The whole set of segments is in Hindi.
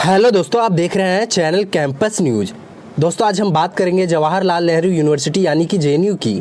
हेलो दोस्तों, आप देख रहे हैं चैनल कैंपस न्यूज़। दोस्तों, आज हम बात करेंगे जवाहरलाल नेहरू यूनिवर्सिटी यानी कि जेएनयू की।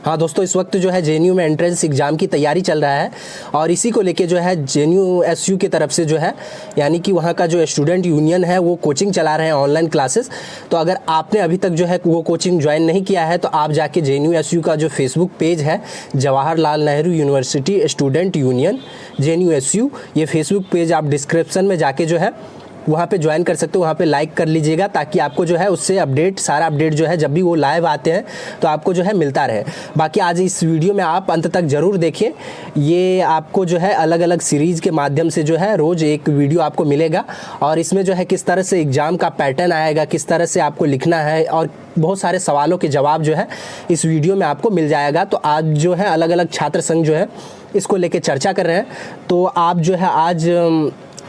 हाँ दोस्तों, इस वक्त जो है जेएनयू में एंट्रेंस एग्ज़ाम की तैयारी चल रहा है और इसी को लेके जो है जेएनयू एसयू की तरफ से जो है यानी कि वहाँ का जो स्टूडेंट यूनियन है वो कोचिंग चला रहे हैं, ऑनलाइन क्लासेस। तो अगर आपने अभी तक जो है वो कोचिंग ज्वाइन नहीं किया है तो आप जाके जेएनयू एसयू का जो फेसबुक पेज है Jawaharlal Nehru University Student Union JNU SU, ये फेसबुक पेज आप डिस्क्रिप्शन में जाके जो है वहाँ पे ज्वाइन कर सकते हो, वहाँ पे लाइक कर लीजिएगा ताकि आपको जो है उससे सारा अपडेट जो है जब भी वो लाइव आते हैं तो आपको जो है मिलता रहे। बाकी आज इस वीडियो में आप अंत तक ज़रूर देखें, ये आपको जो है अलग अलग सीरीज़ के माध्यम से जो है रोज़ एक वीडियो आपको मिलेगा और इसमें जो है किस तरह से एग्ज़ाम का पैटर्न आएगा, किस तरह से आपको लिखना है और बहुत सारे सवालों के जवाब जो है इस वीडियो में आपको मिल जाएगा। तो आज जो है अलग अलग छात्र संघ जो है इसको लेके चर्चा कर रहे हैं, तो आप जो है आज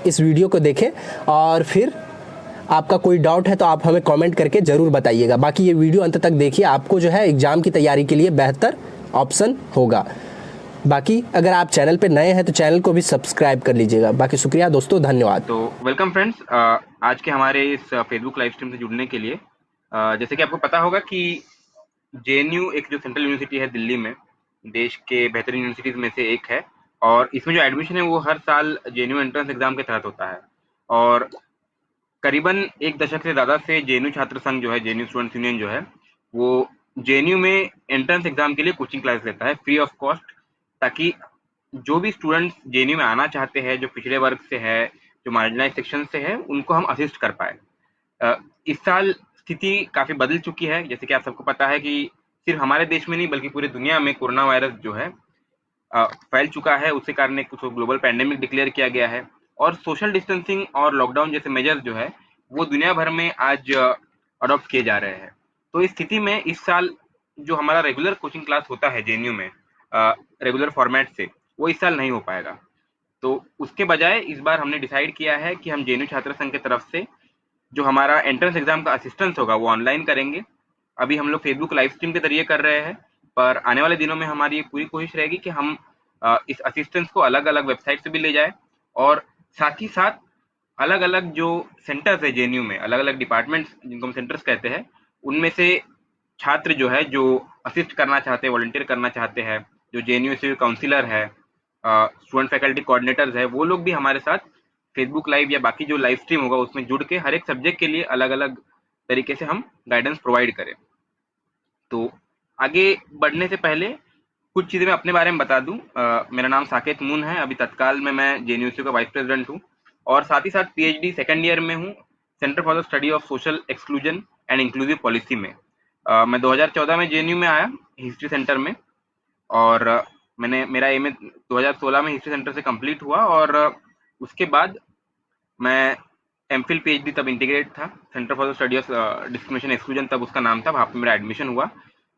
इस वीडियो को देखें और फिर आपका कोई डाउट है तो आप हमें कमेंट करके ज़रूर बताइएगा। बाकी ये वीडियो अंत तक देखिए, आपको जो है एग्ज़ाम की तैयारी के लिए बेहतर ऑप्शन होगा। बाकी अगर आप चैनल पे नए हैं तो चैनल को भी सब्सक्राइब कर लीजिएगा। बाकी शुक्रिया दोस्तों, धन्यवाद। तो वेलकम फ्रेंड्स, आज के हमारे इस फेसबुक लाइव स्ट्रीम से जुड़ने के लिए। जैसे कि आपको पता होगा कि जेएनयू एक जो सेंट्रल यूनिवर्सिटी है दिल्ली में, देश के बेहतरीन यूनिवर्सिटीज़ में से एक है और इसमें जो एडमिशन है वो हर साल जेएनयू एंट्रेंस एग्जाम के तहत होता है। और करीबन एक दशक से ज़्यादा से जेएनयू छात्र संघ जो है, जेएनयू स्टूडेंट्स यूनियन जो है, वो जेएनयू में एंट्रेंस एग्जाम के लिए कोचिंग क्लास लेता है फ्री ऑफ कॉस्ट, ताकि जो भी स्टूडेंट्स जेएनयू में आना चाहते हैं, जो पिछड़े वर्ग से है, जो मार्जिनलाइज सेक्शन से है, उनको हम असिस्ट कर पाए। इस साल स्थिति काफ़ी बदल चुकी है। जैसे कि आप सबको पता है कि सिर्फ हमारे देश में नहीं बल्कि पूरी दुनिया में कोरोना वायरस जो है फैल चुका है। उसके कारण एक कुछ ग्लोबल पैंडेमिक डिक्लेयर किया गया है और सोशल डिस्टेंसिंग और लॉकडाउन जैसे मेजर्स जो है वो दुनिया भर में आज अडॉप्ट किए जा रहे हैं। तो इस स्थिति में इस साल जो हमारा रेगुलर कोचिंग क्लास होता है जेएनयू में रेगुलर फॉर्मेट से, वो इस साल नहीं हो पाएगा। तो उसके बजाय इस बार हमने डिसाइड किया है कि हम जेएनयू छात्र संघ की तरफ से जो हमारा एंट्रेंस एग्जाम का असिस्टेंस होगा वो ऑनलाइन करेंगे। अभी हम लोग फेसबुक लाइव स्ट्रीम के जरिए कर रहे हैं, पर आने वाले दिनों में हमारी ये पूरी कोशिश रहेगी कि हम इस असिस्टेंस को अलग अलग वेबसाइट से भी ले जाए और साथ ही साथ अलग अलग जो सेंटर्स है जेएनयू में, अलग अलग डिपार्टमेंट्स जिनको हम सेंटर्स कहते हैं, उनमें से छात्र जो है जो असिस्ट करना चाहते हैं, वॉलंटियर करना चाहते हैं, जो जेएनयू से काउंसिलर है, स्टूडेंट फैकल्टी कोऑर्डिनेटर्स है, वो लोग भी हमारे साथ फेसबुक लाइव या बाकी जो लाइव स्ट्रीम होगा उसमें जुड़ के हर एक सब्जेक्ट के लिए अलग अलग तरीके से हम गाइडेंस प्रोवाइड करें। तो आगे बढ़ने से पहले कुछ चीज़ें मैं अपने बारे में बता दूं। मेरा नाम साकेत मून है। अभी तत्काल में मैं जेएनयू का वाइस प्रेसिडेंट हूं और साथ ही साथ पीएचडी सेकंड ईयर में हूं, centre for the study of social exclusion and inclusive policy में। मैं 2014 में जेएनयू में आया हिस्ट्री सेंटर में और मेरा एमए 2016 में हिस्ट्री सेंटर से कंप्लीट हुआ और उसके बाद मैं एमफिल पीएचडी तब इंटीग्रेट था, centre for the study of discrimination exclusion तब उसका नाम था, वहाँ पे मेरा एडमिशन हुआ।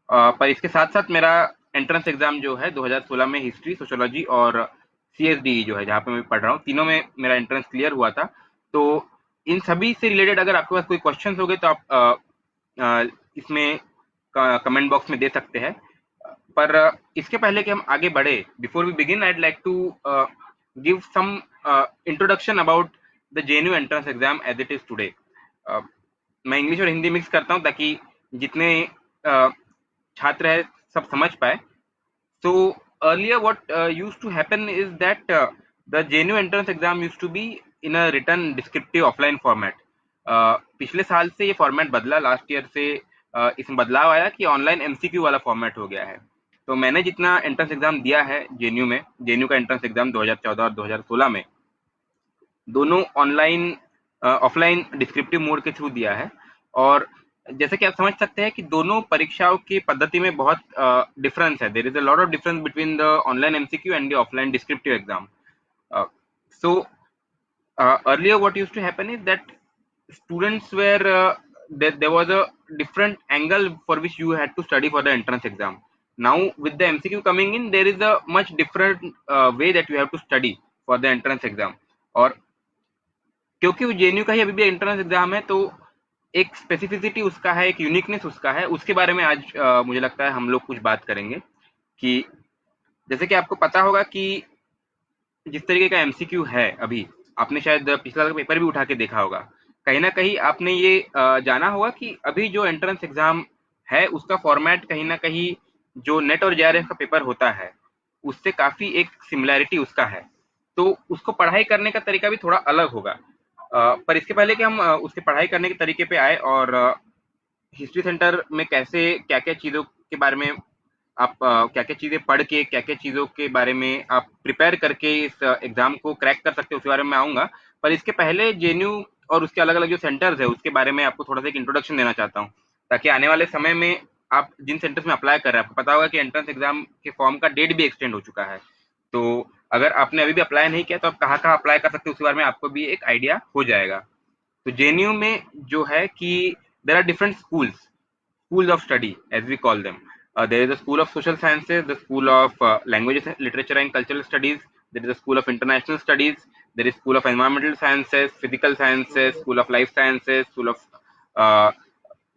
पर इसके साथ साथ मेरा एंट्रेंस एग्जाम जो है 2016 में हिस्ट्री, सोशोलॉजी और सीएसडी जो है जहाँ पे मैं पढ़ रहा हूँ, तीनों में मेरा एंट्रेंस क्लियर हुआ था। तो इन सभी से रिलेटेड अगर आपके पास कोई क्वेश्चन हो गए तो आप इसमें कमेंट बॉक्स में दे सकते हैं। पर इसके पहले कि हम आगे बढ़े, before we begin I'd like to give some introduction about the JNU entrance exam as it is today. मैं इंग्लिश और हिंदी मिक्स करता हूँ ताकि जितने छात्र हैं सब समझ पाए। So earlier what used to happen is that the JNU entrance exam used to be in a written descriptive offline format. पिछले साल से ये फॉर्मेट बदला, लास्ट ईयर से इसमें बदलाव आया कि ऑनलाइन एमसीक्यू वाला फॉर्मेट हो गया है। तो मैंने जितना एंट्रेंस एग्जाम दिया है जेएनयू में, जेएनयू का एंट्रेंस एग्जाम 2014 और 2016 में, दोनों ऑनलाइन ऑफलाइन डिस्क्रिप्टिव मोड के थ्रू दिया है। और जैसे कि आप समझ सकते हैं कि दोनों परीक्षाओं की पद्धति में बहुत डिफरेंस है। There is a lot of difference between the online MCQ and the offline descriptive exam. So earlier what used to happen is that students were there was a different angle for which you had to study for the entrance exam. Now with the MCQ coming in, there is a much different way that you have to study for the entrance exam. और क्योंकि वो जेएनयू का ही अभी भी एंट्रेंस एग्जाम है तो एक स्पेसिफिसिटी उसका है, एक यूनिकनेस उसका है, उसके बारे में आज मुझे लगता है हम लोग कुछ बात करेंगे। कि जैसे कि आपको पता होगा कि जिस तरीके का एमसीक्यू है, अभी आपने शायद पिछला पेपर भी उठा के देखा होगा, कहीं ना कहीं आपने ये जाना होगा कि अभी जो एंट्रेंस एग्जाम है उसका फॉर्मेट कहीं ना कहीं जो नेट और जेआरएफ का पेपर होता है उससे काफी एक सिमिलैरिटी उसका है। तो उसको पढ़ाई करने का तरीका भी थोड़ा अलग होगा। पर इसके पहले कि हम उसके पढ़ाई करने के तरीके पे आए और हिस्ट्री सेंटर में कैसे क्या क्या चीज़ों के बारे में आप क्या क्या चीज़ें पढ़ के क्या क्या चीज़ों के बारे में आप प्रिपेयर करके इस एग्ज़ाम को क्रैक कर सकते हो उसके बारे में मैं आऊँगा। पर इसके पहले जेएनयू और उसके अलग अलग जो सेंटर्स है उसके बारे में आपको थोड़ा सा एक इंट्रोडक्शन देना चाहता हूँ, ताकि आने वाले समय में आप जिन सेंटर्स में अप्लाई कर रहे हैं आपको पता होगा कि एंट्रेंस एग्जाम के फॉर्म का डेट भी एक्सटेंड हो चुका है। तो अगर आपने अभी भी अप्लाई नहीं किया तो आप कहाँ कहाँ अप्लाई कर सकते हो उसके बारे में आपको भी एक आइडिया हो जाएगा। तो जेएनयू में जो है कि there are different schools of study, as we call them. There is a school of social sciences, the school of languages, literature, and cultural studies. There is a school of international studies. There is school of environmental sciences, physical sciences, school of life sciences, school of uh,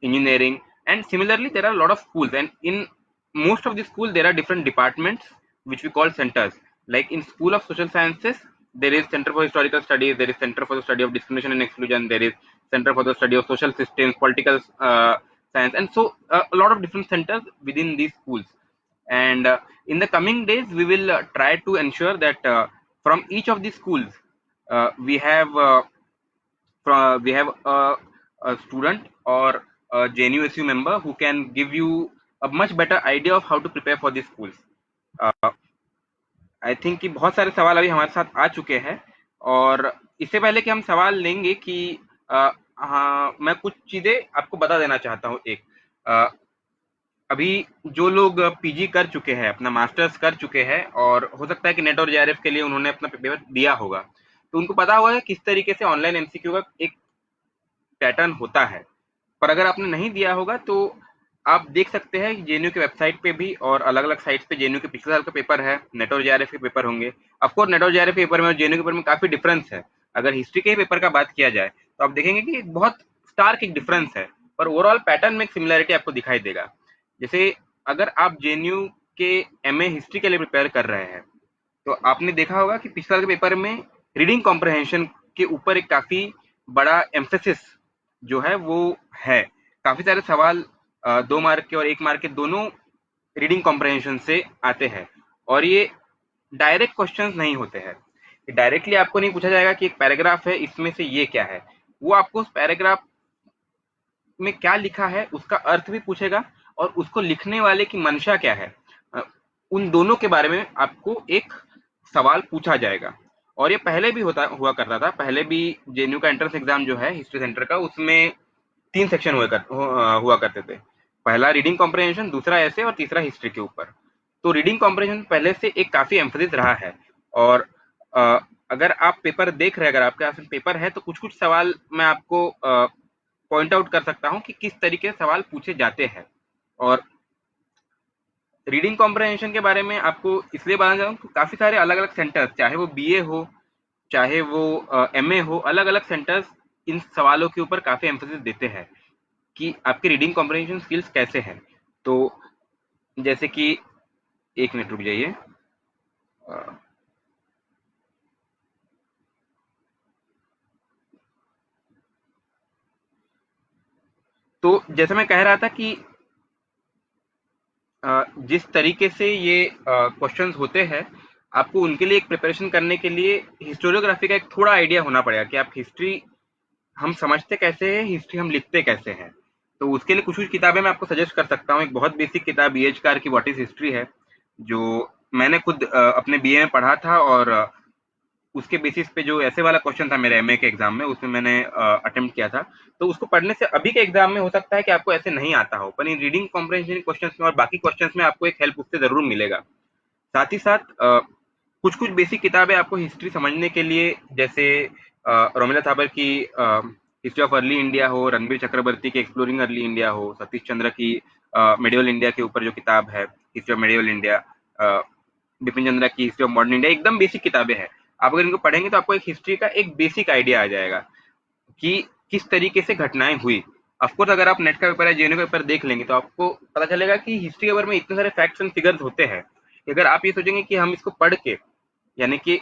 engineering, and similarly there are a lot of schools. And in most of the schools, there are different departments which we call centers. Like in school of social sciences, there is center for historical studies, there is center for the study of discrimination and exclusion, there is center for the study of social systems, political science, and so a lot of different centers within these schools. And in the coming days we will try to ensure that from each of these schools we have a student or a JNUSU member who can give you a much better idea of how to prepare for these schools. I think कि बहुत सारे सवाल अभी हमारे साथ आ चुके हैं, और इससे पहले कि हम सवाल लेंगे कि हाँ, मैं कुछ चीज़ें आपको बता देना चाहता हूँ। एक अ, अभी जो लोग पीजी कर चुके हैं, अपना मास्टर्स कर चुके हैं, और हो सकता है कि नेट और जेआरएफ के लिए उन्होंने अपना पेपर दिया होगा, तो उनको पता होगा कि किस तरीके से ऑनलाइन एमसीक्यू का एक पैटर्न होता है। पर अगर आपने नहीं दिया होगा तो आप देख सकते हैं जेएनयू की वेबसाइट पे भी और अलग अलग साइट्स पे जेएनयू के पिछले साल का पेपर है, नेट और जेआरएफ के पेपर होंगे। ऑफकोर्स नेट और जेआरएफ के पेपर में और जेएनयू के पेपर में काफी डिफरेंस है। अगर हिस्ट्री के पेपर का बात किया जाए तो आप देखेंगे कि बहुत स्टार्क एक डिफरेंस है, पर ओवरऑल पैटर्न में एक सिमिलैरिटी आपको दिखाई देगा। जैसे अगर आप जेएनयू के एमए हिस्ट्री के लिए प्रिपेयर कर रहे हैं तो आपने देखा होगा कि पिछले साल के पेपर में रीडिंग कॉम्प्रहेंशन के ऊपर एक काफी बड़ा एम्फेसिस जो है वो है। काफी सारे सवाल 2 मार्क के और 1 मार्क के दोनों रीडिंग कॉम्प्रहेंशन से आते हैं, और ये डायरेक्ट क्वेश्चंस नहीं होते हैं। डायरेक्टली आपको नहीं पूछा जाएगा कि एक पैराग्राफ है इसमें से ये क्या है, वो आपको उस पैराग्राफ में क्या लिखा है उसका अर्थ भी पूछेगा, और उसको लिखने वाले की मंशा क्या है उन दोनों के बारे में आपको एक सवाल पूछा जाएगा। और ये पहले भी होता हुआ करता था, पहले भी जेएनयू का एंट्रेंस एग्जाम जो है हिस्ट्री सेंटर का, उसमें 3 सेक्शन हुआ करते थे। पहला रीडिंग कॉम्प्रहेंशन, दूसरा ऐसे, और तीसरा हिस्ट्री के ऊपर। तो रीडिंग कॉम्प्रहेंशन पहले से एक काफी एम्फेसिस रहा है। और अ, अगर आप पेपर देख रहे हैं, अगर आपके पास पेपर है, तो कुछ कुछ सवाल मैं आपको पॉइंट आउट कर सकता हूँ कि किस तरीके से सवाल पूछे जाते हैं। और रीडिंग कॉम्प्रहेंशन के बारे में आपको इसलिए बताना चाहूँ कि काफ़ी सारे अलग अलग सेंटर्स, चाहे वो बीए हो चाहे वो एमए हो, अलग अलग सेंटर्स इन सवालों के ऊपर काफ़ी एम्फोसिस देते हैं कि आपकी रीडिंग कॉम्प्रहेंशन स्किल्स कैसे हैं। तो जैसे कि 1 मिनट रुक जाइए। तो जैसे मैं कह रहा था कि जिस तरीके से ये क्वेश्चंस होते हैं, आपको उनके लिए एक प्रिपरेशन करने के लिए हिस्टोरियोग्राफी का एक थोड़ा आइडिया होना पड़ेगा कि आप हिस्ट्री हम समझते कैसे हैं, हिस्ट्री हम लिखते कैसे हैं। तो उसके लिए कुछ कुछ किताबें मैं आपको सजेस्ट कर सकता हूँ। एक बहुत बेसिक किताब बीएच कार की व्हाट इज हिस्ट्री है, जो मैंने खुद अपने बीए में पढ़ा था, और उसके बेसिस पे जो ऐसे वाला क्वेश्चन था मेरे एमए के एग्जाम में, उसमें मैंने अटेम्प्ट किया था। तो उसको पढ़ने से अभी के एग्जाम में हो सकता है कि आपको ऐसे नहीं आता हो, पर इन रीडिंग कॉम्प्रहेंशन क्वेश्चंस में और बाकी क्वेश्चंस में आपको एक हेल्प उससे जरूर मिलेगा। साथ ही साथ कुछ कुछ बेसिक किताबें आपको हिस्ट्री समझने के लिए, जैसे रोमिला थापर की हिस्ट्री ऑफ अर्ली इंडिया हो, रणबीर चक्रवर्ती की एक्सप्लोरिंग अर्ली इंडिया हो, सतीश चंद्र की मेडिवल इंडिया के ऊपर जो किताब है history of medieval India, Bipin Chandra की हिस्ट्री ऑफ मॉडर्न इंडिया, एकदम बेसिक किताबें हैं। आप अगर इनको पढ़ेंगे तो आपको एक हिस्ट्री का एक बेसिक आइडिया आ जाएगा कि किस तरीके से घटनाएं हुई। ऑफकोर्स अगर आप नेट का पेपर या जेएनयू का पेपर देख लेंगे तो आपको पता चलेगा कि हिस्ट्री के बारे में इतने सारे फैक्ट्स एंड फिगर्स होते हैं कि अगर आप ये सोचेंगे कि हम इसको पढ़ के, यानी कि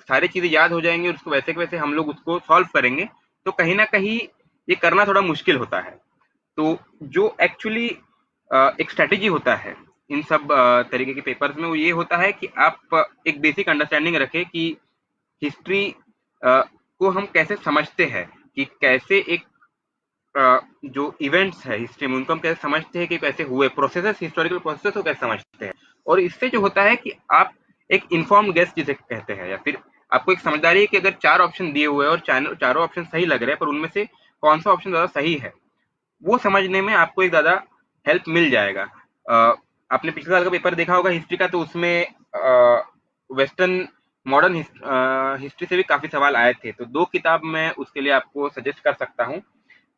सारी चीजें याद हो जाएंगी और उसको वैसे के वैसे हम लोग उसको सॉल्व करेंगे, तो कहीं ना कहीं ये करना थोड़ा मुश्किल होता है। तो जो एक्चुअली एक स्ट्रेटेजी होता है इन सब तरीके के पेपर्स में, वो ये होता है कि आप एक बेसिक अंडरस्टैंडिंग रखें कि हिस्ट्री को हम कैसे समझते हैं, कि कैसे एक जो इवेंट्स है हिस्ट्री में उनको हम कैसे समझते हैं, कि कैसे हुए प्रोसेसेस, हिस्टोरिकल प्रोसेसेस को कैसे समझते हैं। और इससे जो होता है कि आप एक इन्फॉर्म्ड गेस जिसे कहते हैं, या फिर आपको एक समझदारी है कि अगर 4 ऑप्शन दिए हुए हैं और चारों ऑप्शन सही लग रहे हैं, पर उनमें से कौन सा ऑप्शन ज्यादा सही है, वो समझने में आपको एक ज्यादा हेल्प मिल जाएगा। आपने पिछले साल का पेपर देखा होगा हिस्ट्री का, तो उसमें वेस्टर्न मॉडर्न हिस्ट्री से भी काफी सवाल आए थे। तो 2 किताब मैं उसके लिए आपको सजेस्ट कर सकता हूँ।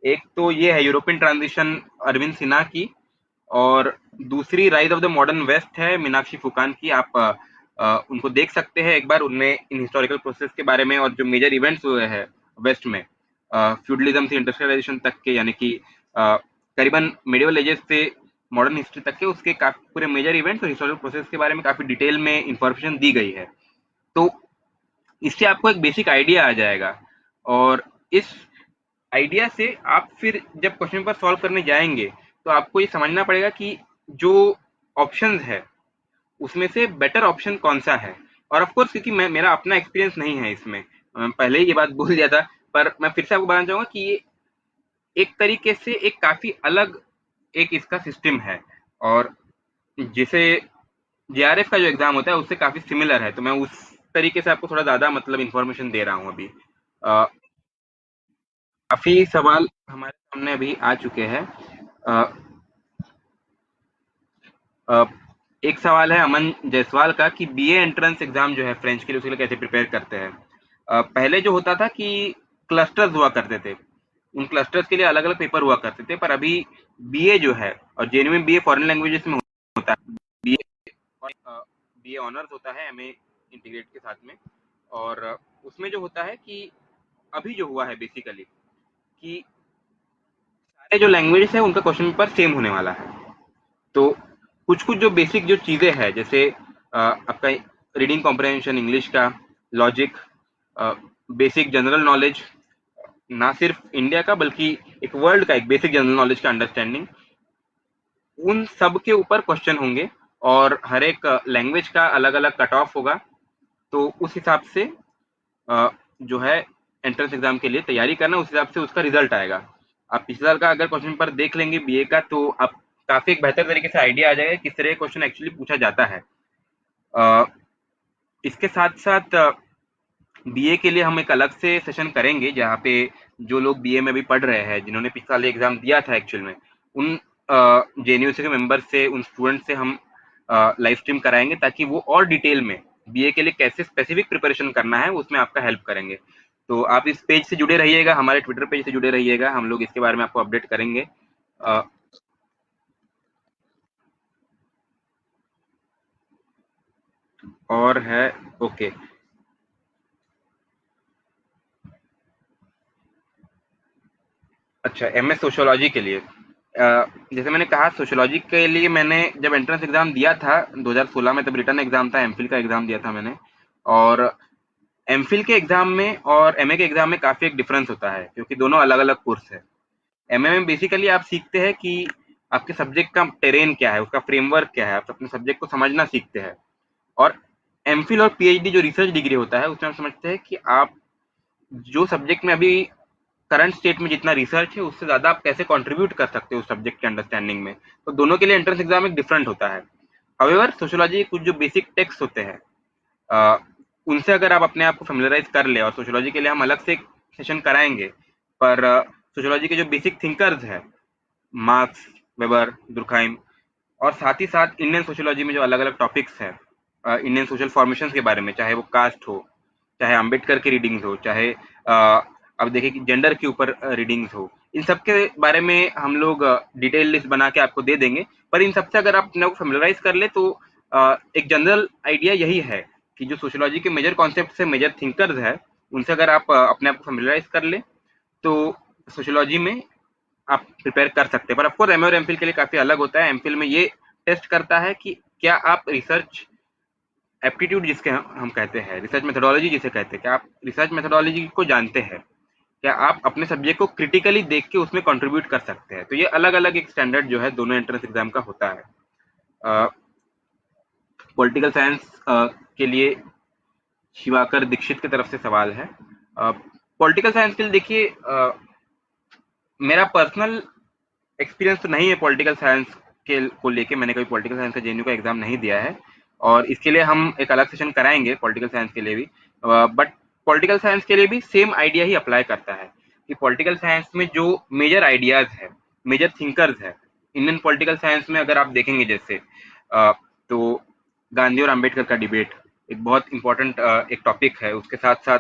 एक तो ये है यूरोपियन ट्रांजिशन अरविंद सिन्हा की, और दूसरी Rise of the Modern West है मीनाक्षी फुकान की। आप उनको देख सकते हैं एक बार, उनमें इन हिस्टोरिकल प्रोसेस के बारे में और जो मेजर इवेंट्स हुए हैं वेस्ट में फ्यूडलिज्म से इंडस्ट्रियलाइजेशन तक के, यानी कि करीबन मिडिवल एजेस से मॉडर्न हिस्ट्री तक के उसके काफी पूरे मेजर इवेंट्स और हिस्टोरिकल प्रोसेस के बारे में काफी डिटेल में इंफॉर्मेशन दी गई है। तो इससे आपको एक बेसिक आइडिया आ जाएगा, और इस आइडिया से आप फिर जब क्वेश्चन पेपर सॉल्व करने जाएंगे तो आपको ये समझना पड़ेगा कि जो ऑप्शंस है उसमें से बेटर ऑप्शन कौन सा है। और ऑफ कोर्स क्योंकि मैं मेरा अपना एक्सपीरियंस नहीं है इसमें, पहले ही ये बात बोल दिया था, पर मैं फिर से आपको बताना चाहूंगा कि ये एक तरीके से एक काफी अलग एक इसका सिस्टम है, और जिसे जेआरएफ का जो एग्जाम होता है उससे काफी सिमिलर है। तो मैं उस तरीके से आपको थोड़ा ज्यादा मतलब इंफॉर्मेशन दे रहा हूँ अभी। काफी सवाल हमारे सामने अभी आ चुके हैं। अ, अ, एक सवाल है अमन जायसवाल का कि बीए एंट्रेंस एग्जाम जो है फ्रेंच के लिए, उसके लिए कैसे प्रिपेयर करते हैं। पहले जो होता था कि क्लस्टर्स हुआ करते थे, उन क्लस्टर्स के लिए अलग अलग पेपर हुआ करते थे, पर अभी बीए जो है, और जेएनयू में बीए फॉरेन लैंग्वेजेस में होता है, बीए बीए ऑनर्स होता है एमए इंटीग्रेट के साथ में। और उसमें जो होता है कि अभी जो हुआ है बेसिकली कि सारे जो लैंग्वेजेस है उनका क्वेश्चन पेपर सेम होने वाला है। तो कुछ कुछ जो बेसिक जो चीजें हैं, जैसे आपका रीडिंग कॉम्प्रहेंशन इंग्लिश का, लॉजिक, बेसिक जनरल नॉलेज, ना सिर्फ इंडिया का बल्कि एक वर्ल्ड का एक बेसिक जनरल नॉलेज का अंडरस्टैंडिंग, उन सब के ऊपर क्वेश्चन होंगे। और हर एक लैंग्वेज का अलग अलग कट ऑफ होगा। तो उस हिसाब से जो है एंट्रेंस एग्जाम के लिए तैयारी करना, उस हिसाब से उसका रिजल्ट आएगा। आप पिछले साल का अगर क्वेश्चन पेपर देख लेंगे बीए का, तो आप काफी एक बेहतर तरीके से आइडिया आ जाएगा किस तरह का क्वेश्चन एक्चुअली पूछा जाता है। अ, इसके साथ साथ बीए के लिए हम एक अलग से सेशन करेंगे, जहाँ पे जो लोग बीए में भी पढ़ रहे हैं, जिन्होंने पिछले साल एग्जाम दिया था एक्चुअल में, उन जेएनयू के मेंबर से, उन स्टूडेंट से हम लाइव स्ट्रीम कराएंगे, ताकि वो और डिटेल में बीए के लिए कैसे स्पेसिफिक प्रिपरेशन करना है उसमें आपका हेल्प करेंगे। तो आप इस पेज से जुड़े रहिएगा, हमारे ट्विटर पेज से जुड़े रहिएगा, हम लोग इसके बारे में आपको अपडेट करेंगे। अ, और है, ओके। अच्छा, एमएस सोशियोलॉजी के लिए, जैसे मैंने कहा सोशियोलॉजी के लिए मैंने जब एंट्रेंस एग्जाम दिया था 2016 में, तब रिटर्न एग्जाम था, एमफिल का एग्जाम दिया था मैंने। और एमफिल के एग्जाम में और एमए के एग्जाम में काफी एक डिफरेंस होता है, क्योंकि दोनों अलग अलग कोर्स है। एमए में बेसिकली आप सीखते हैं कि आपके सब्जेक्ट का टेरेन क्या है, उसका फ्रेमवर्क क्या है, आप अपने सब्जेक्ट को समझना सीखते हैं। और एमफिल और पीएचडी जो रिसर्च डिग्री होता है, उसमें हम समझते हैं कि आप जो सब्जेक्ट में अभी करंट स्टेट में जितना रिसर्च है, उससे ज्यादा आप कैसे कंट्रीब्यूट कर सकते हो उस सब्जेक्ट के अंडरस्टैंडिंग में। तो दोनों के लिए एंट्रेंस एग्जाम एक डिफरेंट होता है। हाउएवर सोशियोलॉजी के कुछ जो बेसिक टेक्स्ट होते हैं, अ, उनसे अगर आप अपने आप को फेमिलराइज कर ले, और सोशियोलॉजी के लिए हम अलग से एक सेशन कराएंगे, पर सोशियोलॉजी के जो बेसिक थिंकर्स है, मार्क्स, वेबर, दुर्खाइम, और साथ ही साथ इंडियन सोशियोलॉजी में जो अलग अलग टॉपिक्स हैं, इंडियन सोशल फॉर्मेशन के बारे में, चाहे वो कास्ट हो, चाहे अम्बेडकर की रीडिंग्स हो, चाहे अब देखिए कि जेंडर के ऊपर रीडिंग्स हो, इन सब के बारे में हम लोग डिटेल लिस्ट बना के आपको दे देंगे। पर इन सबसे अगर आप अपने को फेमिलराइज कर ले, तो एक जनरल आइडिया यही है कि जो सोशियोलॉजी के मेजर कॉन्सेप्ट से, मेजर थिंकर्स है, उनसे अगर आप अपने आप को फेमिलराइज कर ले, तो सोशियोलॉजी में आप प्रिपेयर कर सकते हैं। पर ऑफकोर्स एमए और एमफिल के लिए काफी अलग होता है। एमफिल में ये टेस्ट करता है कि क्या आप रिसर्च एप्टीट्यूड जिसके हम कहते हैं, रिसर्च मेथोडोलॉजी जिसे कहते हैं, कि आप रिसर्च मेथोडोलॉजी को जानते हैं। क्या आप अपने सब्जेक्ट को क्रिटिकली देख के उसमें कंट्रीब्यूट कर सकते हैं। तो ये अलग अलग एक स्टैंडर्ड जो है दोनों एंट्रेंस एग्जाम का होता है। पॉलिटिकल साइंस के लिए शिवाकर दीक्षित की तरफ से सवाल है। पॉलिटिकल साइंस के लिए देखिए, मेरा पर्सनल एक्सपीरियंस तो नहीं है पॉलिटिकल साइंस के को लेके। मैंने कभी पॉलिटिकल साइंस का जेएनयू का एग्जाम नहीं दिया है, और इसके लिए हम एक अलग सेशन कराएंगे पॉलिटिकल साइंस के लिए भी। बट पॉलिटिकल साइंस के लिए भी सेम आइडिया ही अप्लाई करता है कि पॉलिटिकल साइंस में जो मेजर आइडियाज है, मेजर थिंकर्स है इंडियन पॉलिटिकल साइंस में, अगर आप देखेंगे जैसे तो गांधी और अम्बेडकर का डिबेट एक बहुत इंपॉर्टेंट एक टॉपिक है। उसके साथ साथ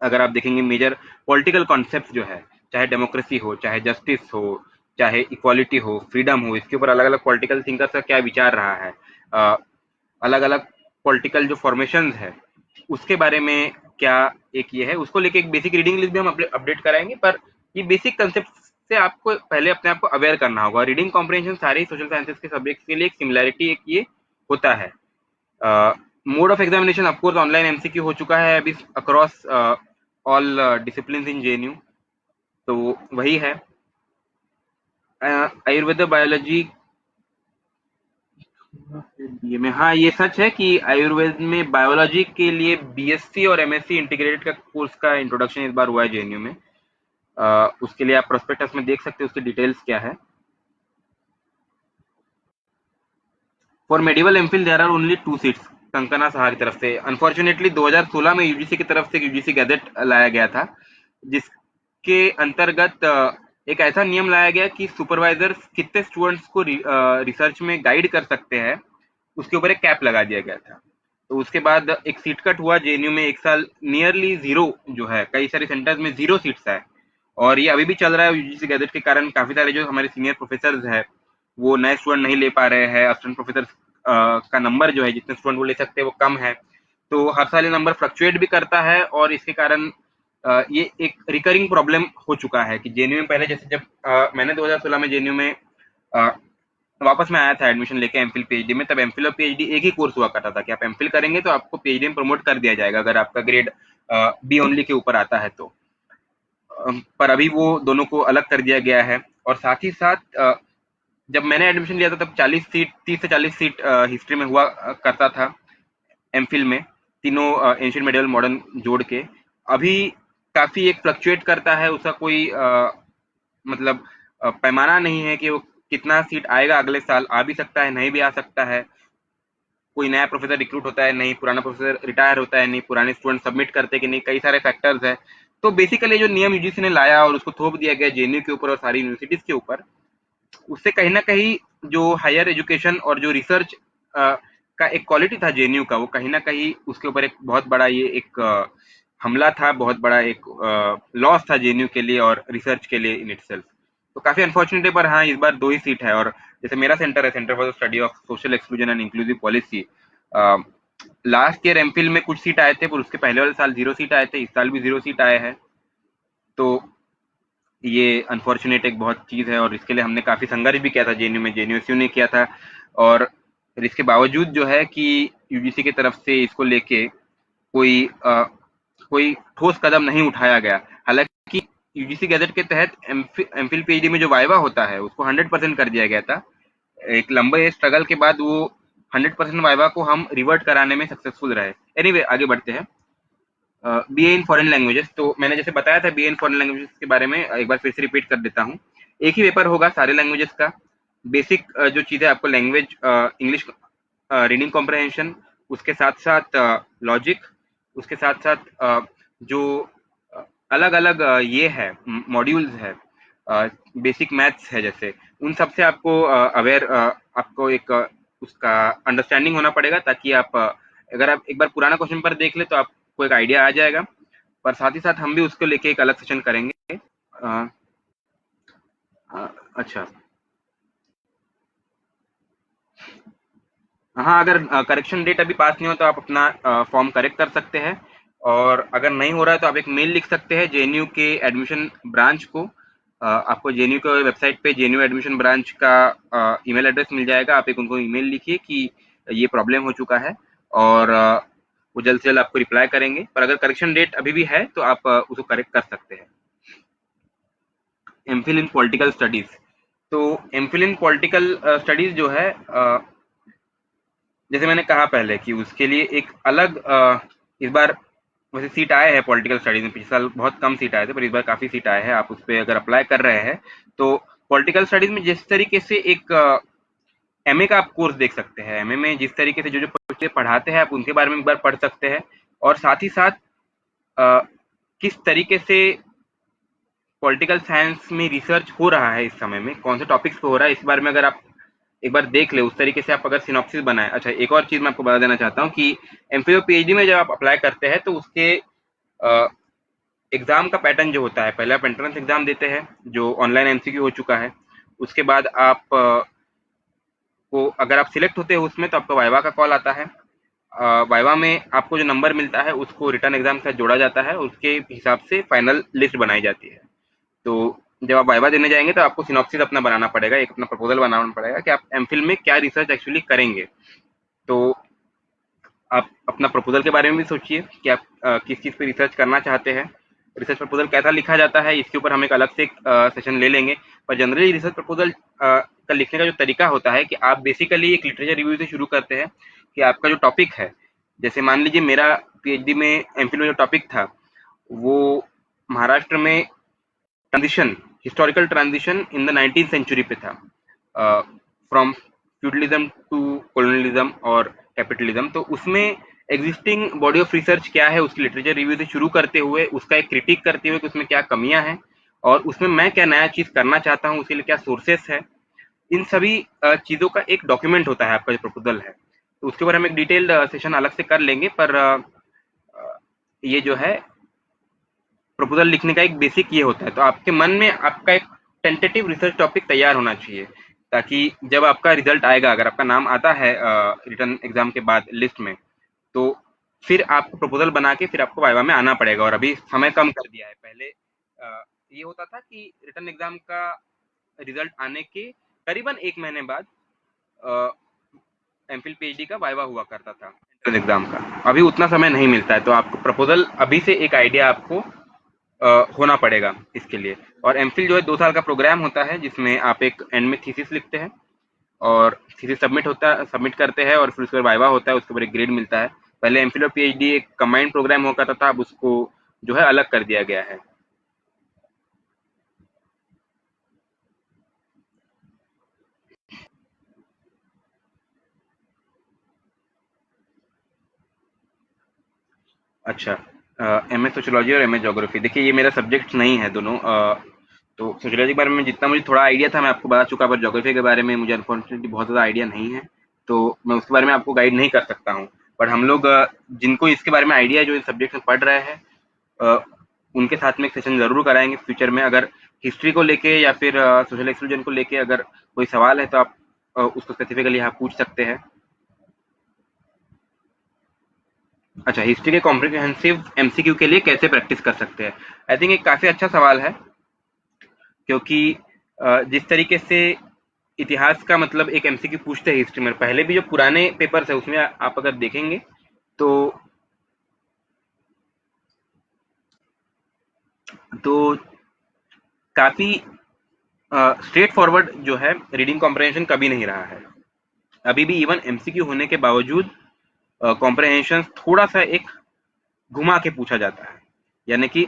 अगर आप देखेंगे मेजर पॉलिटिकल कॉन्सेप्ट जो है, चाहे डेमोक्रेसी हो, चाहे जस्टिस हो, चाहे इक्वालिटी हो, फ्रीडम हो, इसके ऊपर अलग अलग पॉलिटिकल थिंकर्स का क्या विचार रहा है, अलग अलग पॉलिटिकल जो फॉर्मेशन है उसके बारे में क्या एक ये है, उसको लेके एक बेसिक रीडिंग लिस्ट भी हम अपडेट कराएंगे। पर ये बेसिक कंसेप्ट से आपको पहले अपने आप को अवेयर करना होगा। रीडिंग कॉम्प्रिहेंशन सारे सोशल साइंसेज के सब्जेक्ट के लिए एक सिमिलैरिटी एक ये होता है। Mode of examination of course online MCQ हो चुका है अभी across all discipline in JNU, तो वही है। आयुर्वेद बायोलॉजी ये में, हाँ ये सच है कि आयुर्वेद में बायोलॉजी के लिए बीएससी और एमएससी इंटीग्रेटेड का कोर्स का इंट्रोडक्शन इस बार हुआ है जेएनयू में। उसके लिए आप प्रोस्पेक्टस में देख सकते हो उसकी डिटेल्स क्या है। For medieval MPhil there are only 2 seats, Kankana Saha की तरफ से। अनफॉर्चुनेटली 2016 में यूजीसी की तरफ से यूजीसी गैजेट लाया गया था, जिसके अंतर्गत एक ऐसा नियम लाया गया कि सुपरवाइजर कितने स्टूडेंट्स को रिसर्च में गाइड कर सकते हैं, उसके ऊपर एक कैप लगा दिया गया था। तो उसके बाद एक सीट कट हुआ जेएनयू में, एक साल नियरली जीरो जो है, कई सारे सेंटर्स में जीरो सीट्स है, और ये अभी भी चल रहा है। यूजीसी गैजेट के कारण काफी सारे जो हमारे सीनियर प्रोफेसर है वो नए स्टूडेंट नहीं ले पा रहे हैं। असिस्टेंट प्रोफेसर का नंबर जो है, जितने स्टूडेंट वो ले सकते हैं वो कम है, तो हर साल ये नंबर फ्लक्चुएट भी करता है, और इसके कारण ये एक रिकरिंग प्रॉब्लम हो चुका है कि जेएनयू में पहले जैसे जब मैंने 2016 में जेएनयू में अ, वापस में आया था एडमिशन लेके एमफिल पीएचडी में, तब एमफिल और पीएचडी एक ही कोर्स हुआ करता था कि आप एमफिल करेंगे तो आपको पीएचडी में प्रमोट कर दिया जाएगा अगर आपका ग्रेड बी ओनली के ऊपर आता है तो। पर अभी वो दोनों को अलग कर दिया गया है। और साथ ही साथ जब मैंने एडमिशन लिया था तब 40 सीट, 30 से 40 सीट हिस्ट्री में हुआ करता था एमफिल में, तीनों एंशियंट मेडिवल मॉडर्न जोड़ के। अभी काफी एक फ्लक्चुएट करता है, उसका कोई मतलब पैमाना नहीं है कि वो कितना सीट आएगा, अगले साल आ भी सकता है, नहीं भी आ सकता है। कोई नया प्रोफेसर रिक्रूट होता है, नहीं पुराना प्रोफेसर रिटायर होता है, नहीं पुराने स्टूडेंट सबमिट करते कि नहीं, कई सारे फैक्टर्स है। तो बेसिकली जो नियम यूजीसी ने लाया और उसको थोप दिया गया जेएनयू के ऊपर और सारी यूनिवर्सिटीज के ऊपर, उससे कहीं ना कहीं जो हायर एजुकेशन और जो रिसर्च का एक क्वालिटी था जेएनयू का, वो कहीं ना कहीं उसके ऊपर एक बहुत बड़ा ये एक हमला था, बहुत बड़ा एक लॉस था जेएनयू के लिए और रिसर्च के लिए इन इटसेल्फ। तो काफी अनफॉर्चुनेट है, पर हाँ इस बार 2 ही सीट है। और जैसे मेरा सेंटर है, centre for the study of social exclusion and inclusive policy, last year MPhil में कुछ सीट आए थे, पर उसके पहले वाले साल 0 सीट आए थे, इस साल भी 0 सीट आए हैं। तो ये अनफॉर्चुनेट एक बहुत चीज़ है, और इसके लिए हमने काफ़ी संघर्ष भी किया था जेएनयू में, जेएनयूएसयू ने किया था। और इसके बावजूद जो है कि यूजीसी की तरफ से इसको लेके कोई ठोस कदम नहीं उठाया गया। हालांकि यूजीसी गैजेट के तहत एमफिल पीएचडी में जो वाइवा होता है उसको 100% कर दिया गया था। एक लंबे स्ट्रगल के बाद वो 100% वाइवा को हम रिवर्ट कराने में सक्सेसफुल रहे। एनीवे आगे बढ़ते हैं। बीए इन फॉरेन लैंग्वेजेस, तो मैंने जैसे बताया था बीए इन फॉरेन लैंग्वेजेस के बारे में, एक बार फिर से रिपीट कर देता हूँ। एक ही पेपर होगा सारे लैंग्वेजेस का। बेसिक जो चीज़ें आपको लैंग्वेज इंग्लिश रीडिंग कॉम्प्रहेंशन, उसके साथ साथ लॉजिक, उसके साथ साथ जो अलग अलग ये है मॉड्यूल्स है, बेसिक मैथ्स है जैसे, उन सब से आपको अवेयर आपको एक उसका अंडरस्टैंडिंग होना पड़ेगा, ताकि आप अगर आप एक बार पुराना क्वेश्चन पर देख ले तो आपको एक आइडिया आ जाएगा। पर साथ ही साथ हम भी उसको लेके एक अलग सेशन करेंगे। अ, अच्छा, हाँ अगर करेक्शन डेट अभी पास नहीं हो तो आप अपना फॉर्म करेक्ट कर सकते हैं, और अगर नहीं हो रहा है तो आप एक मेल लिख सकते हैं जेएनयू के एडमिशन ब्रांच को। आपको जेएनयू के वेबसाइट पे जेएनयू एडमिशन ब्रांच का ईमेल एड्रेस मिल जाएगा। आप एक उनको ईमेल लिखिए कि ये प्रॉब्लम हो चुका है, और वो जल्द से जल्द आपको रिप्लाई करेंगे। पर अगर करेक्शन डेट अभी भी है तो आप उसको करेक्ट कर सकते हैं। एमफिल इन पॉलिटिकल स्टडीज। तो एमफिल इन पॉलिटिकल स्टडीज जो है, जैसे मैंने कहा पहले कि उसके लिए एक अलग इस बार वैसे सीट आए हैं पॉलिटिकल स्टडीज में। पिछले साल बहुत कम सीट आए थे, पर इस बार काफी सीट आए हैं। आप उस पर अगर अप्लाई कर रहे हैं तो पॉलिटिकल स्टडीज में जिस तरीके से एक एमए का आप कोर्स देख सकते हैं। एमए में जिस तरीके से जो जो पढ़ाते हैं आप उनके बारे में एक बार पढ़ सकते हैं, और साथ ही साथ अ, किस तरीके से पॉलिटिकल साइंस में रिसर्च हो रहा है इस समय में, कौन से टॉपिक्स पे हो रहा है, इस बारे में अगर आप एक बार देख ले, उस तरीके से आप अगर सिनॉप्सिस बनाए। अच्छा, एक और चीज मैं आपको बता देना चाहता हूँ कि एमफिल और पीएचडी में जब आप अप्लाई करते हैं तो उसके एग्जाम का पैटर्न जो होता है, पहले आप एंट्रेंस एग्जाम देते हैं जो ऑनलाइन एमसीक्यू हो चुका है। उसके बाद आप को अगर आप सिलेक्ट होते हैं उसमें तो आपको वाइवा का कॉल आता है। वाइवा में आपको जो नंबर मिलता है उसको रिटर्न एग्जाम के साथ जोड़ा जाता है, उसके हिसाब से फाइनल लिस्ट बनाई जाती है। तो जब आप वाइवा देने जाएंगे तो आपको सिनॉप्सिस अपना बनाना पड़ेगा, एक अपना प्रपोजल बनाना पड़ेगा कि आप एमफिल में क्या रिसर्च एक्चुअली करेंगे। तो आप अपना प्रपोजल के बारे में भी सोचिए कि आप किस चीज़ पे रिसर्च करना चाहते हैं। रिसर्च प्रपोजल कैसा लिखा जाता है इसके ऊपर हम एक अलग से एक सेशन ले लेंगे। पर जनरली रिसर्च प्रपोजल का लिखने का जो तरीका होता है कि आप बेसिकली एक लिटरेचर रिव्यू से शुरू करते हैं कि आपका जो टॉपिक है, जैसे मान लीजिए मेरा पीएचडी में एमफिल में जो टॉपिक था वो महाराष्ट्र में transition, historical transition in the 19th century पे था, फ्रॉम फ्यूडलिज्म टू कॉलोनियलिज्म और कैपिटलिज्म। तो उसमें एग्जिस्टिंग बॉडी ऑफ रिसर्च क्या है उसकी लिटरेचर रिव्यू से शुरू करते हुए उसका एक क्रिटिक करते हुए कि उसमें क्या कमियां हैं और उसमें मैं क्या नया चीज करना चाहता हूँ, उसके लिए क्या सोर्सेस है, इन सभी चीजों का एक डॉक्यूमेंट होता है आपका जो प्रपोजल है। तो उसके ऊपर हम एक डिटेल्ड सेशन अलग से कर लेंगे। पर ये जो है प्रपोजल लिखने का एक बेसिक ये होता है। तो आपके मन में आपका एक टेंटेटिव रिसर्च टॉपिक तैयार होना चाहिए, ताकि जब आपका रिजल्ट आएगा, अगर आपका नाम आता है रिटर्न एग्जाम के बाद लिस्ट में, तो फिर आपको प्रपोजल बना के फिर आपको वाइवा में आना पड़ेगा। और अभी समय कम कर दिया है। पहले ये होता था कि रिटर्न एग्जाम का रिजल्ट आने के करीबन एक महीने बाद एमफिल पीएचडी का वाइवा हुआ करता था एंट्रेंस एग्जाम का। अभी उतना समय नहीं मिलता है, तो आपको प्रपोजल अभी से एक आइडिया आपको होना पड़ेगा इसके लिए। और एमफिल जो है 2 साल का प्रोग्राम होता है जिसमें आप एक एंड में थीसिस लिखते हैं और थीसिस सबमिट करते हैं, और फिर उसके बाद वाइवा होता है, उसके ऊपर एक ग्रेड मिलता है। पहले एमफिल और पीएचडी एक कंबाइंड प्रोग्राम हुआ करता था, अब उसको जो है अलग कर दिया गया है। अच्छा, एमए सोशियोलॉजी और एमए ज्योग्राफी, देखिए ये मेरा सब्जेक्ट नहीं है दोनों। तो सोशियोलॉजी के बारे में जितना मुझे थोड़ा आइडिया था मैं आपको बता चुका, पर ज्योग्राफी के बारे में मुझे अनफॉर्चुनेटली बहुत ज़्यादा आइडिया नहीं है, तो मैं उसके बारे में आपको गाइड नहीं कर सकता हूँ। बट हम लोग जिनको इसके बारे में आइडिया है, जो इस सब्जेक्ट में पढ़ रहे हैं, अ, उनके साथ में एक सेशन ज़रूर कराएंगे फ्यूचर में। अगर हिस्ट्री को लेके या फिर सोशल एक्सक्लूजन को लेके अगर कोई सवाल है तो आप उसको स्पेसिफिकली यहाँ पूछ सकते हैं। अच्छा, हिस्ट्री के कॉम्प्रिहेंसिव एमसीक्यू के लिए कैसे प्रैक्टिस कर सकते हैं? आई थिंक एक काफ़ी अच्छा सवाल है, क्योंकि जिस तरीके से इतिहास का मतलब एक एमसीक्यू पूछते हैं हिस्ट्री में, पहले भी जो पुराने पेपर्स है उसमें आप अगर देखेंगे तो तो काफ़ी स्ट्रेट फॉरवर्ड जो है रीडिंग कॉम्प्रहेंशन कभी नहीं रहा है। अभी भी इवन एमसीक्यू होने के बावजूद कॉम्प्रहेंशन थोड़ा सा एक घुमा के पूछा जाता है, यानी कि,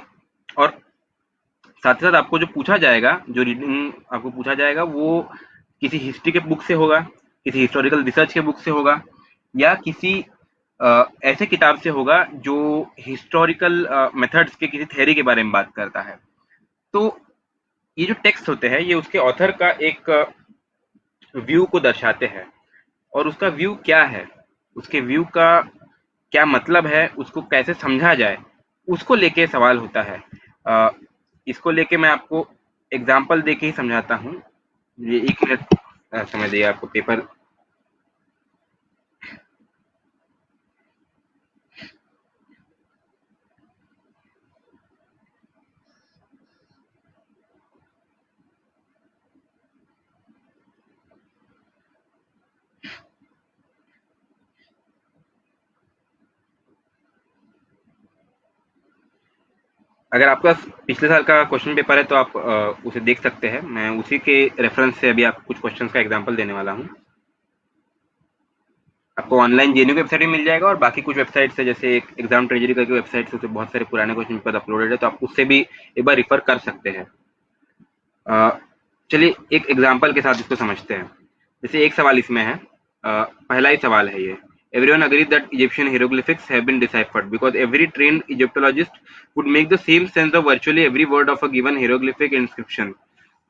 और साथ ही साथ आपको जो पूछा जाएगा, जो रीडिंग आपको पूछा जाएगा वो किसी हिस्ट्री के बुक से होगा, किसी हिस्टोरिकल रिसर्च के बुक से होगा, या किसी ऐसे किताब से होगा जो हिस्टोरिकल मेथड्स के किसी थ्योरी के बारे में बात करता है। तो ये जो टेक्स्ट होते हैं ये उसके ऑथर का एक व्यू को दर्शाते हैं, और उसका व्यू क्या है, उसके व्यू का क्या मतलब है, उसको कैसे समझा जाए, उसको लेके सवाल होता है। अ, इसको लेके मैं आपको एग्जाम्पल देके ही समझाता हूँ। ये 1 मिनट समय दिए आपको पेपर। अगर आपके पास पिछले साल का क्वेश्चन पेपर है तो आप उसे देख सकते हैं। मैं उसी के रेफरेंस से अभी आपको कुछ क्वेश्चंस का एग्जांपल देने वाला हूँ। आपको ऑनलाइन जेएनयू की वेबसाइट में मिल जाएगा और बाकी कुछ वेबसाइट है, जैसे एक एग्जाम ट्रेजरी करके वेबसाइट से, उसमें बहुत सारे पुराने क्वेश्चन पेपर अपलोडेड है, तो आप उससे भी एक बार रिफर कर सकते हैं। चलिए एक एग्जांपल के साथ इसको समझते हैं। जैसे एक सवाल इसमें है, पहला ही सवाल है ये। Everyone agrees that Egyptian hieroglyphics have been deciphered because every trained Egyptologist would make the same sense of virtually every word of a given hieroglyphic inscription.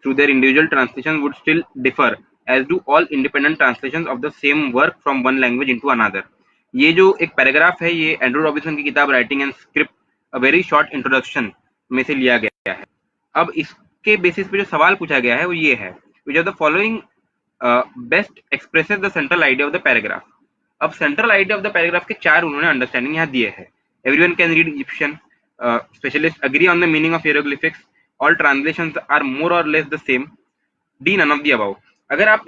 Through their individual translations would still differ, as do all independent translations of the same work from one language into another. ये जो एक पैराग्राफ है, ये एंड्रू रॉबिन्सन की किताब writing and script a very short introduction में से लिया गया है। अब इसके बेसिस पे जो सवाल पूछा गया है वो ये है, which are the following best expresses the central idea of the paragraph. अब central idea of the paragraph के चार उन्होंने अंडरस्टैंडिंग यहाँ दिए हैं। Everyone can read Egyptian, specialist agree on the meaning of hieroglyphics, all translations are more or less the same, D none of the above. अगर आप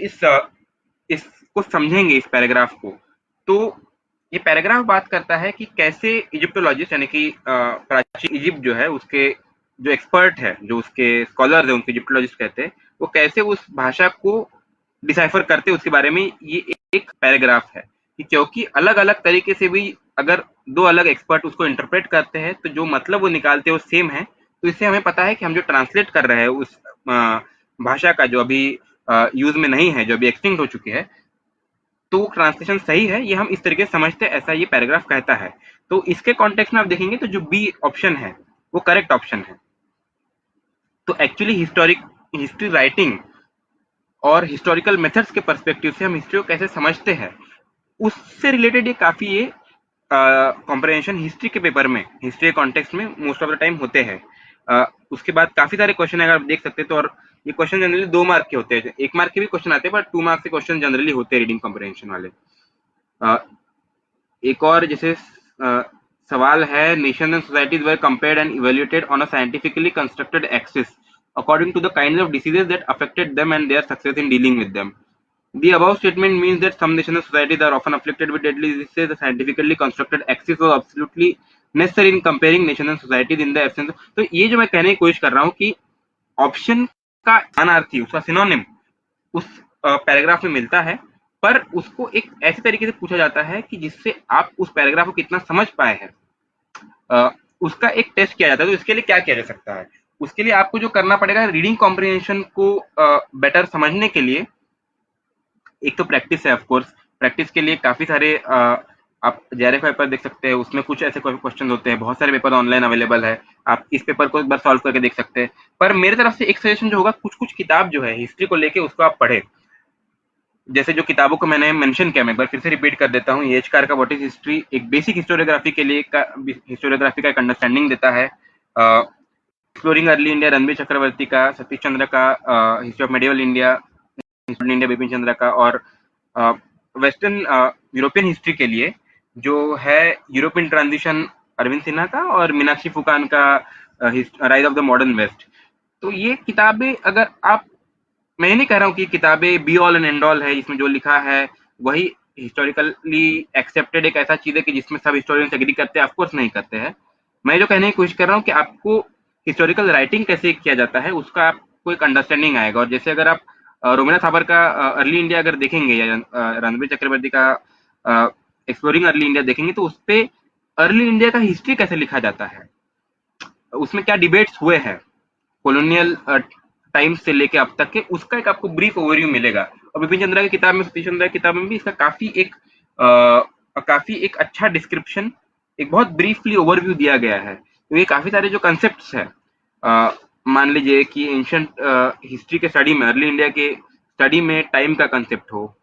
इसको समझेंगे इस पैराग्राफ को, तो ये पैराग्राफ बात करता है कि कैसे इजिप्टोलॉजिस्ट यानी कि प्राचीन इजिप्ट जो है उसके जो एक्सपर्ट है, जो उसके स्कॉलर्स है, उनको इजिप्टोलॉजिस्ट कहते हैं, वो कैसे उस भाषा को डिसाइफर करते हैं, उसके बारे में ये एक पैराग्राफ है। कि क्योंकि अलग अलग तरीके से भी अगर दो अलग एक्सपर्ट उसको इंटरप्रेट करते हैं तो जो मतलब वो निकालते हैं वो सेम है। तो इससे हमें पता है कि हम जो ट्रांसलेट कर रहे हैं उस भाषा का जो अभी यूज में नहीं है, जो अभी एक्सटिंक्ट हो चुकी है, तो ट्रांसलेशन सही है, ये हम इस तरीके से समझते हैं, ऐसा ये पैराग्राफ कहता है। तो इसके कॉन्टेक्स्ट में आप देखेंगे तो जो बी ऑप्शन है वो करेक्ट ऑप्शन है। तो एक्चुअली हिस्ट्री राइटिंग और हिस्टोरिकल मेथड्स के पर्सपेक्टिव से हम हिस्ट्री को कैसे समझते हैं, उससे रिलेटेड ये काफी ये कॉम्प्रहेंशन हिस्ट्री के पेपर में, हिस्ट्री कॉन्टेक्स्ट में मोस्ट ऑफ द टाइम होते हैं। उसके बाद काफी सारे क्वेश्चन अगर आप देख सकते हैं तो, और ये क्वेश्चन जनरली 2 मार्क के होते हैं, 1 मार्क के भी क्वेश्चन आते हैं, पर 2 मार्क के क्वेश्चन जनरली होते हैं रीडिंग कॉम्प्रहेंशन वाले। एक और जैसे सवाल है, nation and societies were compared and evaluated on a scientifically constructed axis according to the kinds of diseases that affected them and their success in dealing with them. The above statement means that some nations and societies are often afflicted with deadly diseases. The scientifically constructed axis was absolutely necessary in comparing nations and societies in the absence. तो ये जो मैं कहने की कोशिश कर रहा हूँ कि ऑप्शन का अनार्थी, उसका सिनोनिम उस पैराग्राफ में मिलता है, पर उसको एक ऐसे तरीके से पूछा जाता है कि जिससे आप उस पैराग्राफ को कितना समझ पाए हैं, उसका एक टेस्ट किया जाता है। तो इसके लिए क्या किया जा सकता है, उसके लिए आपको जो करना पड़ेगा, रीडिंग कॉम्प्रिहेंशन को बेटर समझने के लिए एक तो प्रैक्टिस है। ऑफ कोर्स प्रैक्टिस के लिए काफी सारे आप जेआरएफ पेपर देख सकते हैं, उसमें कुछ ऐसे क्वेश्चन होते हैं, बहुत सारे पेपर ऑनलाइन अवेलेबल है, आप इस पेपर को एक बार सॉल्व करके देख सकते हैं। पर मेरे तरफ से एक सजेशन जो होगा, कुछ कुछ किताब जो है हिस्ट्री को लेके उसको आप पढ़े। जैसे जो किताबों को मैंने मेंशन किया, मैं एक बार फिर से रिपीट कर देता हूँ। एचकार का व्हाट इज हिस्ट्री एक बेसिक हिस्टोरियोग्राफी के लिए हिस्टोरियोग्राफी का एक अंडरस्टैंडिंग देता है। Exploring early India Ranabir Chakravarti का, सतीश चंद्र का history of medieval India India Bipin Chandra का, और वेस्टर्न यूरोपियन हिस्ट्री के लिए जो है यूरोपियन ट्रांजिशन अरविंद सिन्हा का, और मीनाक्षी फुकान का Rise of the Modern West. तो ये किताबें अगर आप, मैं नहीं कह रहा हूँ कि किताबें be all and and all है, इसमें जो लिखा है वही हिस्टोरिकली एक्सेप्टेड एक ऐसा चीज है कि जिसमें सब हिस्टोरियंस एग्री करते हैं, ऑफकोर्स नहीं करते हैं। मैं जो कहने की कोशिश कर रहा हूँ कि आपको हिस्टोरिकल राइटिंग कैसे किया जाता है उसका आपको एक अंडरस्टैंडिंग आएगा। और जैसे अगर आप रोमिला थापर का अर्ली इंडिया अगर देखेंगे, या रणबीर चक्रवर्ती का एक्सप्लोरिंग अर्ली इंडिया देखेंगे, तो उस पर अर्ली इंडिया का हिस्ट्री कैसे लिखा जाता है, उसमें क्या डिबेट्स हुए हैं कॉलोनियल टाइम से लेके अब तक के, उसका एक आपको ब्रीफ ओवरव्यू मिलेगा। और बिपिन चंद्रा की किताब में, सतीश चंद्रा की किताब में भी इसका काफी एक अच्छा डिस्क्रिप्शन, एक बहुत ब्रीफली ओवरव्यू दिया गया है। तो ये काफी सारे जो कंसेप्ट्स है, मान लीजिए कि एंशिएंट हिस्ट्री के स्टडी में, अर्ली इंडिया के स्टडी में टाइम का कंसेप्ट हो,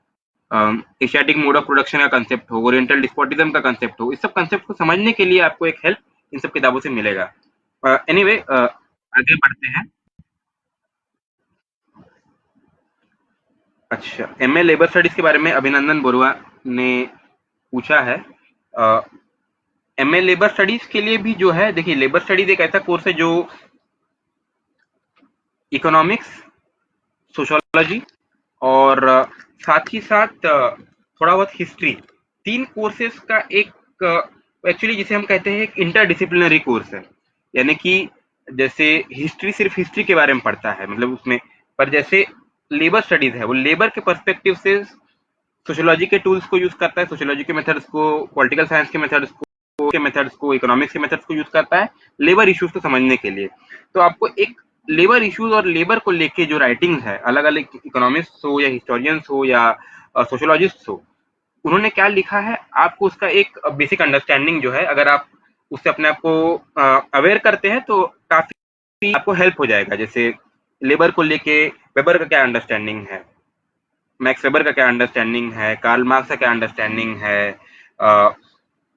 एशियाटिक मोड ऑफ प्रोडक्शन का कंसेप्ट हो, ओरिएंटल डिस्पोटिज्म का कंसेप्ट हो, इस सब कंसेप्ट को समझने के लिए आपको एक हेल्प इन सब किताबों से मिलेगा। एनीवे आगे बढ़ते हैं। अच्छा, एमए लेबर स्टडीज के बारे में अभिनंदन बरुआ ने पूछा है। एमए लेबर स्टडीज के लिए भी जो है, देखिए लेबर स्टडीज एक ऐसा कोर्स है जो इकोनॉमिक्स, सोशियोलॉजी और साथ ही साथ थोड़ा बहुत हिस्ट्री, 3 कोर्सेज का एक एक्चुअली जिसे हम कहते हैं एक इंटरडिसिप्लिनरी कोर्स है। यानी कि जैसे हिस्ट्री सिर्फ हिस्ट्री के बारे में पढ़ता है, मतलब उसमें, पर जैसे लेबर स्टडीज है वो लेबर के पर्सपेक्टिव से सोशियोलॉजी के टूल्स को यूज करता है, सोशियोलॉजी के मेथड्स को, पॉलिटिकल साइंस के मेथड्स को, इकोनॉमिक्स के मेथड्स को यूज करता है लेबर इश्यूज को समझने के लिए। तो आपको एक लेबर इश्यूज और लेबर को लेके जो राइटिंग्स है, अलग अलग इकोनॉमिस्ट हो या हिस्टोरियंस हो या सोशियोलॉजिस्ट हो, उन्होंने क्या लिखा है, आपको उसका एक बेसिक अंडरस्टैंडिंग जो है, अगर आप उससे अपने आप को अवेयर करते हैं तो काफी आपको हेल्प हो जाएगा। जैसे लेबर को लेके वेबर का क्या अंडरस्टैंडिंग है, मैक्स वेबर का क्या अंडरस्टैंडिंग है, कार्ल मार्क्स का क्या अंडरस्टैंडिंग है,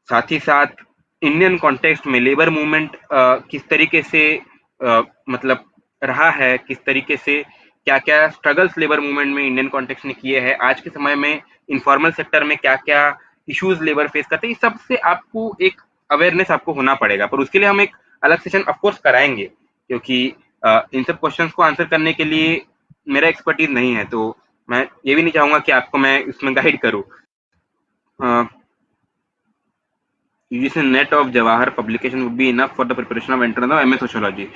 साथ ही साथ इंडियन कॉन्टेक्स्ट में लेबर मूवमेंट किस तरीके से मतलब रहा है, किस तरीके से क्या क्या स्ट्रगल्स लेबर मूवमेंट में इंडियन कॉन्टेक्स्ट ने किए हैं, आज के समय में इनफॉर्मल सेक्टर में क्या क्या इश्यूज लेबर फेस करते हैं, इस सब से आपको एक अवेयरनेस आपको होना पड़ेगा। पर उसके लिए हम एक अलग सेशन ऑफकोर्स कराएंगे, क्योंकि इन सब क्वेश्चंस को आंसर करने के लिए मेरा एक्सपर्टीज नहीं है, तो मैं ये भी नहीं चाहूंगा कि आपको मैं इसमें गाइड करूं। UGC net of Jawahar publication would be enough for the preparation of entrance of MA sociology.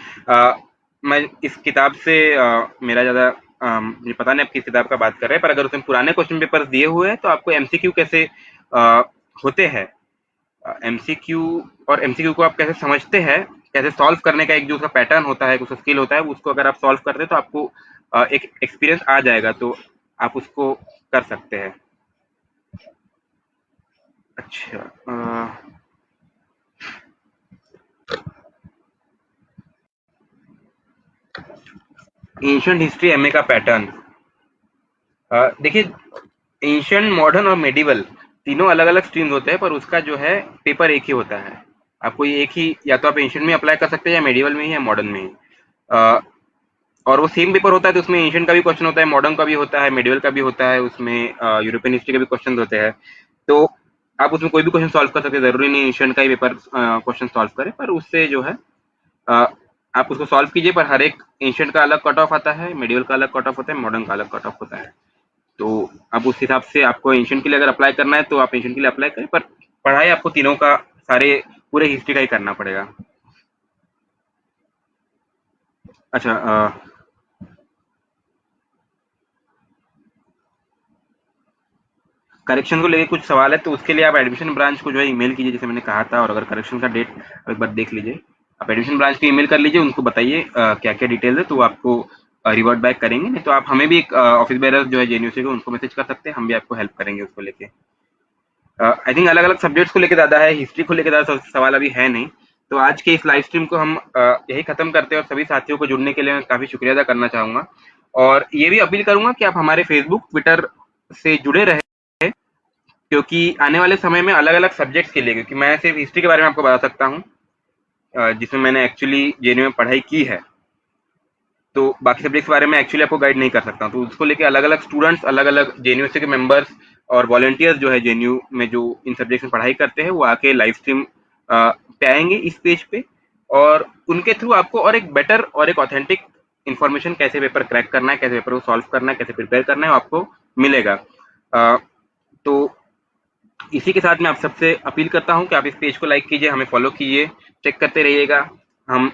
मैं इस किताब से मेरा ज़्यादा मुझे पता नहीं आप किस किताब का बात कर रहे हैं, पर अगर उसमें पुराने क्वेश्चन पेपर्स दिए हुए हैं तो आपको एमसीक्यू कैसे होते हैं, एमसीक्यू और एमसीक्यू को आप कैसे समझते हैं, कैसे सॉल्व करने का एक जो उसका पैटर्न होता है, उसका स्किल होता है, उसको अगर आप सॉल्व करते हैं तो आपको एक एक्सपीरियंस आ जाएगा, तो आप उसको कर सकते हैं। अच्छा, एंशियंट हिस्ट्री एमए का पैटर्न, देखिए, एंशियंट, मॉडर्न और मेडिवल तीनों अलग अलग स्ट्रीम्स होते हैं, पर उसका जो है पेपर एक ही होता है। आपको ये एक ही, या तो आप एंशियंट में अप्लाई कर सकते हैं, या मेडिवल में ही, या मॉडर्न में ही। अ, और वो सेम पेपर होता है, तो उसमें एंशियंट का भी क्वेश्चन होता है, मॉडर्न का भी होता है, मेडिवल का भी होता है, उसमें यूरोपियन हिस्ट्री के भी क्वेश्चन होते हैं। तो आप उसमें कोई भी क्वेश्चन सॉल्व कर सकते हैं, जरूरी नहीं एंशियंट का ही पेपर क्वेश्चन सॉल्व करें, पर उससे जो है अ, आप उसको सॉल्व कीजिए। पर हर एक एंशियंट का अलग कट ऑफ आता है, मेडिवल का अलग कट ऑफ होता है, मॉडर्न का अलग कट ऑफ होता है। तो अब उस हिसाब से आपको एंशियंट के लिए अगर अप्लाई करना है तो आप एंशियंट के लिए अप्लाई करें, पर पढ़ाई आपको तीनों का, सारे पूरे हिस्ट्री का ही करना पड़ेगा। अच्छा, करेक्शन को लेके कुछ सवाल है, तो उसके लिए आप एडमिशन ब्रांच को जो है ईमेल कीजिए, जैसे मैंने कहा था, और अगर करेक्शन का डेट एक बार देख लीजिए, आप एडमिशन ब्रांच को ईमेल कर लीजिए, उनको बताइए क्या क्या डिटेल्स है, तो वो आपको रिवर्ट बैक करेंगे। नहीं तो आप हमें भी एक ऑफिस बेरर जो है जेएनयू को उनको मैसेज कर सकते हैं, हम भी आपको हेल्प करेंगे उसको लेके। आई थिंक अलग अलग सब्जेक्ट्स को लेकर ज़्यादा है, हिस्ट्री को लेकर ज़्यादा सवाल अभी है नहीं। तो आज के इस लाइव स्ट्रीम को हम यही खत्म करते हैं, और सभी साथियों को जुड़ने के लिए मैं काफ़ी शुक्रिया अदा करना चाहूँगा, और ये भी अपील करूँगा कि आप हमारे फेसबुक, ट्विटर से जुड़े रहे, क्योंकि आने वाले समय में अलग अलग सब्जेक्ट्स के लिए, क्योंकि मैं सिर्फ हिस्ट्री के बारे में आपको बता सकता हूँ, जिसमें मैंने एक्चुअली जेएनयू में पढ़ाई की है, तो बाकी सब्जेक्ट्स के बारे में एक्चुअली आपको गाइड नहीं कर सकता। तो उसको लेके अलग अलग स्टूडेंट्स, अलग अलग जेएनयू के मेंबर्स और वॉलंटियर्स जो है जेएनयू में जो इन सब्जेक्ट्स में पढ़ाई करते हैं, वो आके लाइव स्ट्रीम पे आएंगे इस पेज पे, और उनके थ्रू आपको और एक बेटर और एक ऑथेंटिक इन्फॉर्मेशन, कैसे पेपर क्रैक करना है, कैसे पेपर को सॉल्व करना है, कैसे प्रिपेयर करना है, वो आपको मिलेगा। तो इसी के साथ मैं आप सबसे अपील करता हूं कि आप इस पेज को लाइक कीजिए, हमें फॉलो कीजिए, चेक करते रहिएगा। हम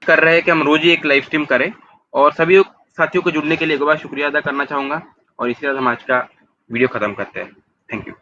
कर रहे हैं कि हम रोज ही एक लाइव स्ट्रीम करें, और सभी साथियों को जुड़ने के लिए एक बार शुक्रिया अदा करना चाहूंगा, और इसके साथ हम आज का वीडियो खत्म करते हैं। Thank you.